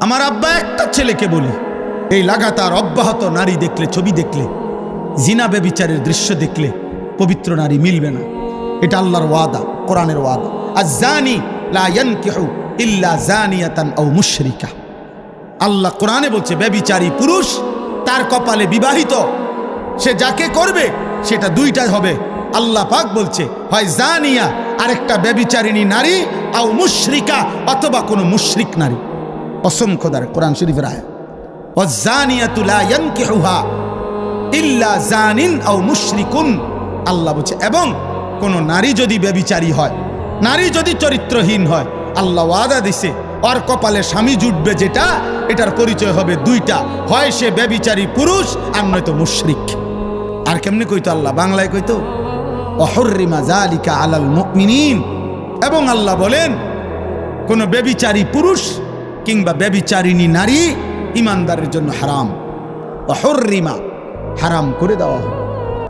আমার আব্বা একটা ছেলেকে বলি, এই লাগাতার অব্যাহত নারী দেখলে, ছবি দেখলে, জিনা ব্যভিচারের দৃশ্য দেখলে পবিত্র নারী মিলবে না। এটা আল্লাহর ওয়াদা, কোরআনের ওয়াদা। আয-যানি লা ইয়ানকিহু ইল্লা যানিয়াতান আও মুশরিকা। আল্লাহ কোরআনে বলছে ব্যভিচারী পুরুষ তার কপালে বিবাহিত, সে যাকে করবে সেটা দুইটাই হবে। আল্লাহ পাক বলছে হয় জানিয়া আরেকটা ব্যভিচারিণী নারী, আও মুশরিকা অথবা কোনো মুশরিক নারী। কসম খোদার, কোরআন শরীফের আয়াত। ওয়াজ-জানিয়াতু লা ইয়ানকিহুহা ইল্লা জানিন আও মুশরিকুন। আল্লাহ বলছে এবং কোন নারী যদি ব্যভিচারী হয়, নারী যদি চরিত্রহীন হয়, আল্লাহ ওয়াদা দিছে ওর কপালে স্বামী জুটবে যেটা, এটার পরিচয় হবে দুইটা, হয় সে ব্যভিচারী পুরুষ আর নয়তো মুশরিক। আর কেমনে কইতো আল্লাহ? বাংলায় কইতো ওয়াহুররিমা যালিকা আলাল মুমিনিন। এবং আল্লাহ বলেন কোন ব্যভিচারী পুরুষ কিংবা ব্যভিচারিণী নারী ঈমানদারের জন্য হারাম। ওয়াহুররিমা, হারাম করে দেওয়া হবে।